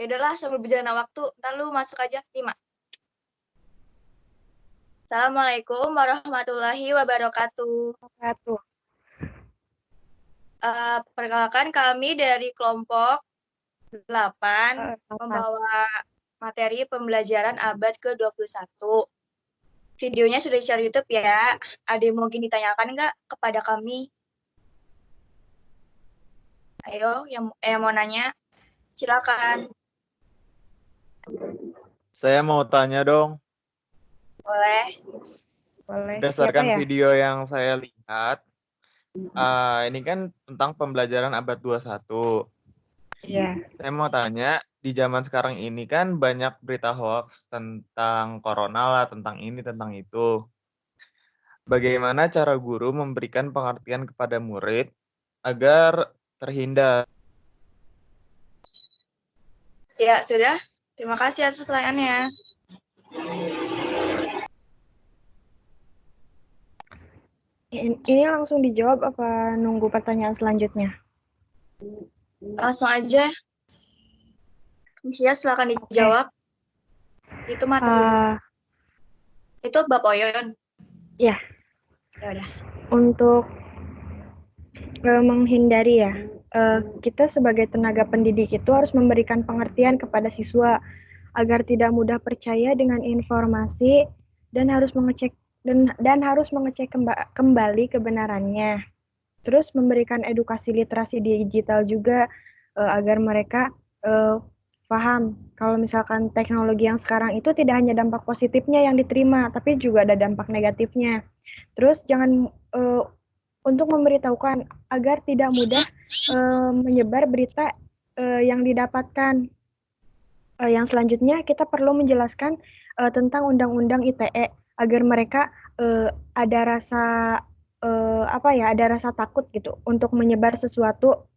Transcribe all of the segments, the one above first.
Ya udahlah, sambil berjalan waktu, ntar lu masuk aja 5. Assalamualaikum warahmatullahi wabarakatuh. Wabarakatuh. Perkenalkan kami dari kelompok 8 Apa? membawa materi pembelajaran abad ke-21. Videonya sudah di-share YouTube ya. Ada yang mungkin ditanyakan nggak kepada kami? Ayo, yang mau nanya, silakan. Saya mau tanya dong, Boleh. Boleh. berdasarkan Siapa ya? video yang saya lihat, ini kan tentang pembelajaran abad 21. Iya. Saya mau tanya, di zaman sekarang ini kan banyak berita hoax tentang corona lah, tentang ini, tentang itu. Bagaimana cara guru memberikan pengertian kepada murid agar terhindar? Ya, sudah. Terima kasih atas pertanyaannya. Ini langsung dijawab apa nunggu pertanyaan selanjutnya? Langsung aja. Ya, silakan dijawab. Itu materi. Itu Bapak Oyon? Ya. Ya udah. Untuk menghindari ya, kita sebagai tenaga pendidik itu harus memberikan pengertian kepada siswa agar tidak mudah percaya dengan informasi dan harus mengecek kembali kebenarannya. Terus memberikan edukasi literasi digital juga agar mereka paham kalau misalkan teknologi yang sekarang itu tidak hanya dampak positifnya yang diterima, tapi juga ada dampak negatifnya. Terus jangan untuk memberitahukan agar tidak mudah menyebar berita yang didapatkan. Yang selanjutnya kita perlu menjelaskan tentang Undang-Undang ITE agar mereka ada rasa ada rasa takut gitu untuk menyebar sesuatu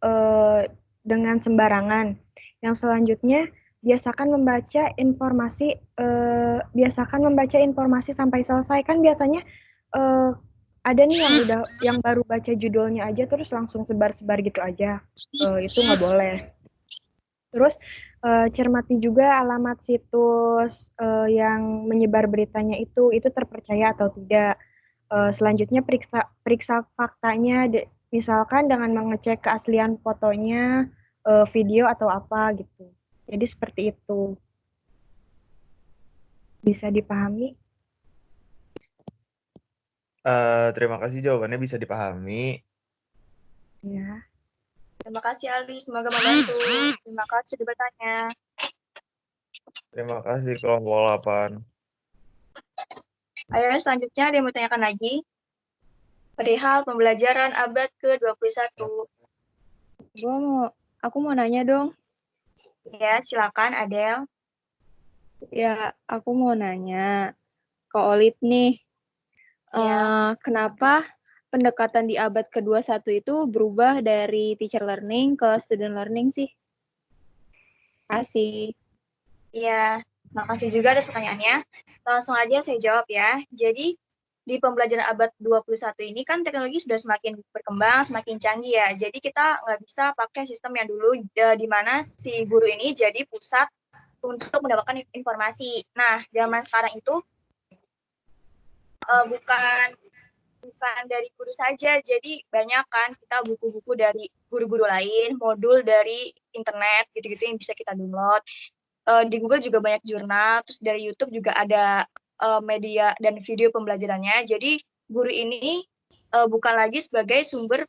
dengan sembarangan. Yang selanjutnya biasakan membaca informasi sampai selesai. Kan biasanya ada nih yang baru baca judulnya aja terus langsung sebar-sebar gitu aja. Itu nggak boleh. Terus cermati juga alamat situs yang menyebar beritanya itu terpercaya atau tidak. Selanjutnya periksa faktanya, misalkan dengan mengecek keaslian fotonya, video atau apa gitu. Jadi seperti itu. Bisa dipahami? Terima kasih, jawabannya bisa dipahami. Ya. Terima kasih Ali, semoga membantu. Terima kasih sudah bertanya. Terima kasih kelompok 8. Ayo selanjutnya ada yang mau tanyakan lagi? Perihal pembelajaran abad ke-21. Aku mau nanya dong. Ya, silakan Adel. Ya, aku mau nanya ke Olip nih. Kenapa pendekatan di abad ke-21 itu berubah dari teacher learning ke student learning sih? Kasih. Iya, makasih juga atas pertanyaannya. Langsung aja saya jawab ya. Jadi, di pembelajaran abad 21 ini kan teknologi sudah semakin berkembang, semakin canggih ya. Jadi kita nggak bisa pakai sistem yang dulu di mana si guru ini jadi pusat untuk mendapatkan informasi. Nah, zaman sekarang itu bukan dari guru saja, jadi banyak kan kita buku-buku dari guru-guru lain, modul dari internet gitu-gitu yang bisa kita download. Di Google juga banyak jurnal, terus dari YouTube juga ada media dan video pembelajarannya. Jadi guru ini bukan lagi sebagai sumber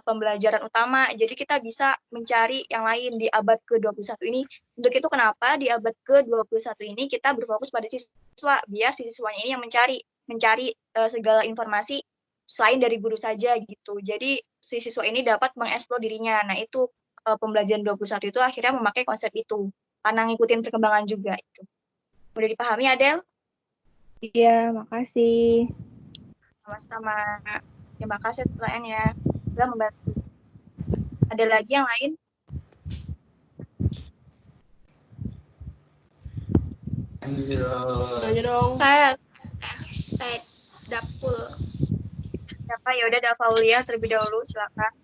pembelajaran utama. Jadi kita bisa mencari yang lain di abad ke-21 ini. Untuk itu kenapa di abad ke-21 ini kita berfokus pada siswa, biar siswanya ini yang mencari segala informasi selain dari guru saja gitu. Jadi si siswa ini dapat mengeksplor dirinya. Nah, itu pembelajaran 21 itu akhirnya memakai konsep itu karena ngikutin perkembangan juga itu. Udah dipahami Adel? Iya, makasih. Sama-sama. Terima kasih atas pertanyaannya. Sudah membantu. Ada lagi yang lain? Nanya dong. Saya Dapul. Siapa? Ya udah, ada Faulia terlebih dahulu, silakan.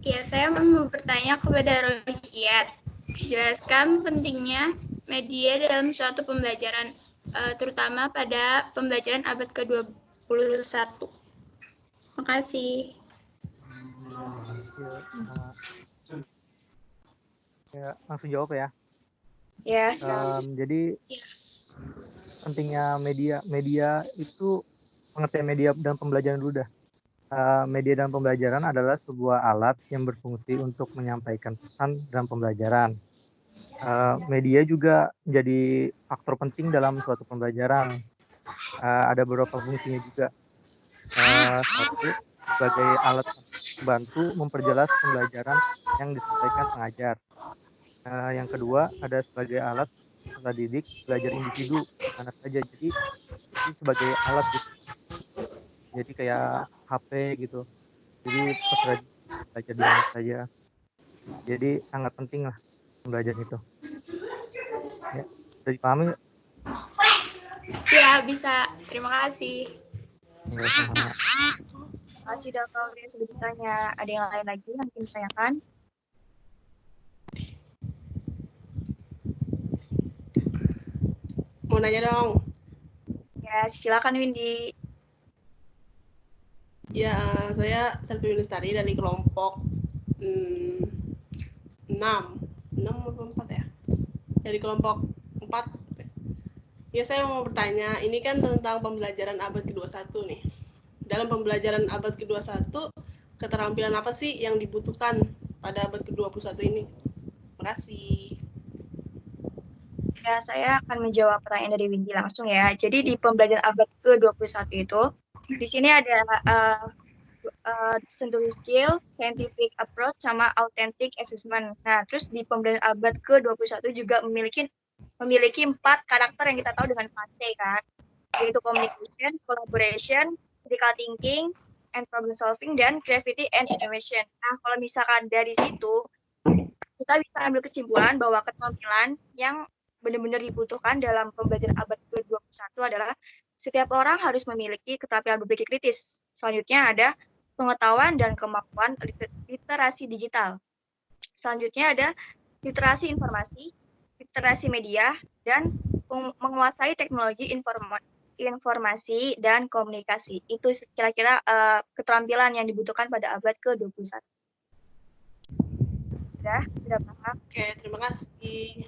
Ya, saya mau bertanya kepada Rohiat. Jelaskan pentingnya media dalam suatu pembelajaran, terutama pada pembelajaran abad ke-21. Terima kasih. Ya, langsung jawab ya. Ya, silakan. Jadi pentingnya media itu, pengertian media dalam pembelajaran dulu dah. Media dalam pembelajaran adalah sebuah alat yang berfungsi untuk menyampaikan pesan dalam pembelajaran. Media juga menjadi faktor penting dalam suatu pembelajaran. Ada beberapa fungsinya juga. Satu, sebagai alat membantu memperjelas pembelajaran yang disampaikan pengajar. Yang kedua, ada sebagai alat peserta didik belajar individu mana saja. Jadi sebagai alat gitu. Jadi kayak HP gitu. Jadi peserta didik belajar di mana saja. Jadi sangat penting lah pembelajaran itu. Ya, sudah dipahami nggak? Ya, bisa. Terima kasih. Ya, sama. Terima kasih Dr. yang sudah ditanya. Ada yang lain lagi yang ingin ditanyakan? Mau nanya dong. Ya, silakan Windy. Ya, saya Selvi Lestari dari kelompok 6 atau 4 ya? Dari kelompok 4. Ya, saya mau bertanya, ini kan tentang pembelajaran abad ke-21 nih. Dalam pembelajaran abad ke-21, keterampilan apa sih yang dibutuhkan pada abad ke-21 ini? Terima kasih. Ya, saya akan menjawab pertanyaan dari Windy langsung ya. Jadi di pembelajaran abad ke-21 itu, di sini ada century skill, scientific approach, sama authentic assessment. Nah, terus di pembelajaran abad ke-21 juga memiliki 4 karakter yang kita tahu dengan fase kan, yaitu communication, collaboration, critical thinking, and problem solving, dan creativity and innovation. Nah, kalau misalkan dari situ, kita bisa ambil kesimpulan bahwa keterampilan yang benar-benar dibutuhkan dalam pembelajaran abad ke-21 adalah setiap orang harus memiliki keterampilan berpikir kritis. Selanjutnya ada pengetahuan dan kemampuan literasi digital. Selanjutnya ada literasi informasi, literasi media, dan menguasai teknologi informasi dan komunikasi. Itu kira-kira keterampilan yang dibutuhkan pada abad ke-21. Sudah paham? Oke, terima kasih.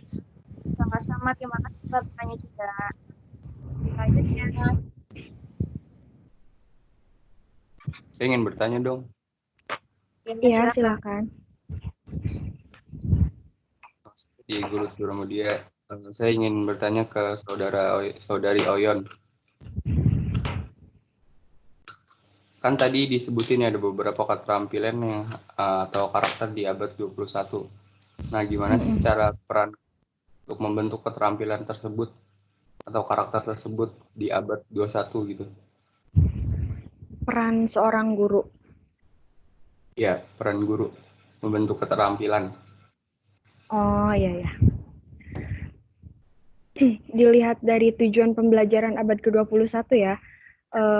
Sama-sama, terima kasih buat pertanyaan juga. Selanjutnya, Saya ingin bertanya dong. Iya, silakan. Di Guru Sudramudia, saya ingin bertanya ke saudari Oyon. Kan tadi disebutin ada beberapa keterampilan yang atau karakter di abad 21. Nah, gimana sih cara peran untuk membentuk keterampilan tersebut atau karakter tersebut di abad 21 gitu? Peran seorang guru. Ya, peran guru membentuk keterampilan. Oh, iya ya. Dilihat dari tujuan pembelajaran abad ke-21 ya,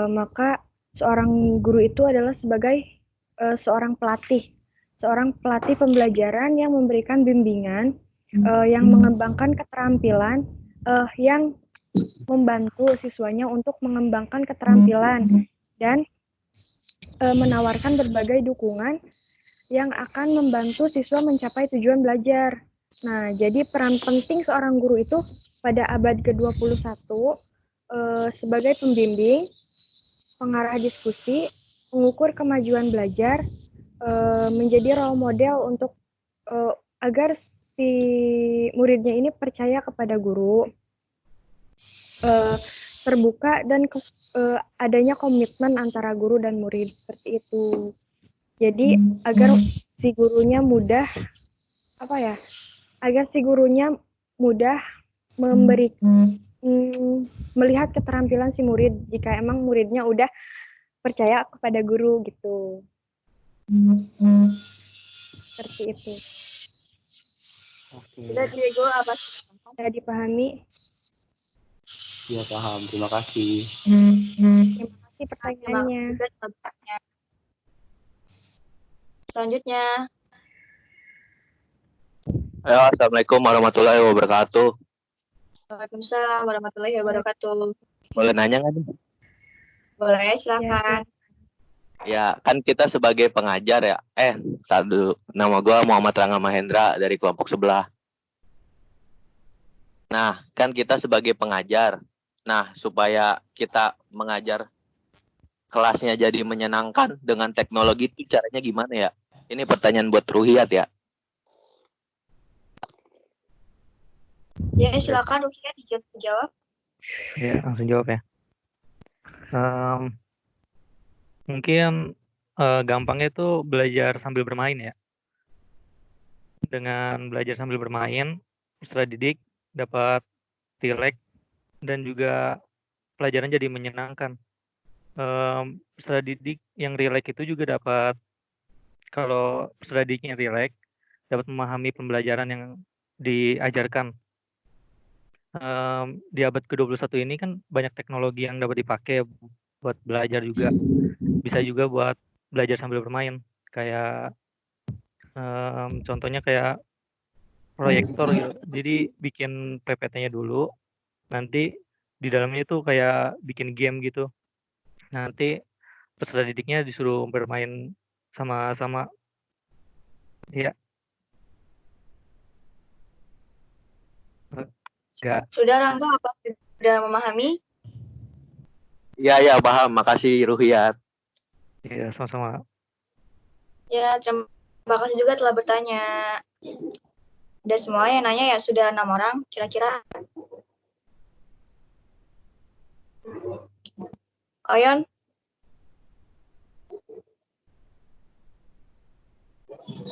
maka seorang guru itu adalah sebagai seorang pelatih pembelajaran yang memberikan bimbingan, yang mengembangkan keterampilan, yang membantu siswanya untuk mengembangkan keterampilan dan menawarkan berbagai dukungan yang akan membantu siswa mencapai tujuan belajar. Nah, jadi peran penting seorang guru itu pada abad ke-21 sebagai pembimbing, pengarah diskusi, mengukur kemajuan belajar, menjadi role model untuk agar si muridnya ini percaya kepada guru, terbuka dan adanya komitmen antara guru dan murid seperti itu. Jadi agar si gurunya mudah melihat keterampilan si murid jika emang muridnya udah percaya kepada guru gitu. Seperti itu. Oke. sudah Diego, apa Sudah dipahami? Ya, paham. Terima kasih. Terima kasih pertanyaannya. Selanjutnya, Halo, Assalamualaikum warahmatullahi wabarakatuh. Waalaikumsalam warahmatullahi wabarakatuh. Boleh nanya nggak nih? Boleh, Ya, silakan. Ya, kan kita sebagai pengajar ya. Tar dulu. Nama gue Muhammad Rangga Mahendra dari kelompok sebelah. Nah, kan kita sebagai pengajar. Nah, supaya kita mengajar kelasnya jadi menyenangkan dengan teknologi itu caranya gimana ya? Ini pertanyaan buat Ruhiyat ya. Ya, silakan Rukia dijawab. Ya, langsung jawab ya. Mungkin gampangnya itu belajar sambil bermain ya. Dengan belajar sambil bermain, peserta didik dapat rileks dan juga pelajaran jadi menyenangkan. Peserta didik yang rileks itu juga dapat, kalau peserta didiknya rileks, dapat memahami pembelajaran yang diajarkan. Di abad ke-21 ini kan banyak teknologi yang dapat dipakai buat belajar juga. Bisa juga buat belajar sambil bermain. Kayak contohnya kayak proyektor gitu. Jadi bikin PPT-nya dulu, nanti di dalamnya itu kayak bikin game gitu. Nanti peserta didiknya disuruh bermain sama-sama. Ya, enggak. Sudah Rangga, apa sudah memahami? Iya, paham. Makasih Ruhiyat. Ya, sama-sama. Ya, terima kasih juga telah bertanya. Udah semua yang nanya ya, sudah 6 orang kira-kira. Koyon?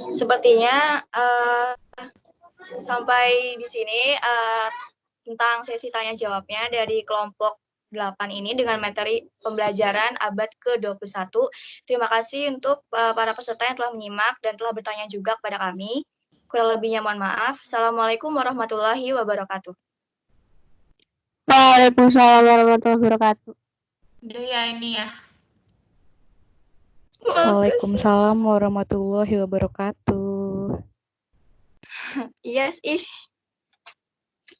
Sepertinya sampai di sini tentang sesi tanya jawabnya dari kelompok 8 ini dengan materi pembelajaran abad ke-21. Terima kasih untuk para peserta yang telah menyimak dan telah bertanya juga kepada kami. Kurang lebihnya mohon maaf. Assalamualaikum warahmatullahi wabarakatuh. Waalaikumsalam warahmatullahi wabarakatuh. Udah ya ini ya. Waalaikumsalam warahmatullahi wabarakatuh. Yes,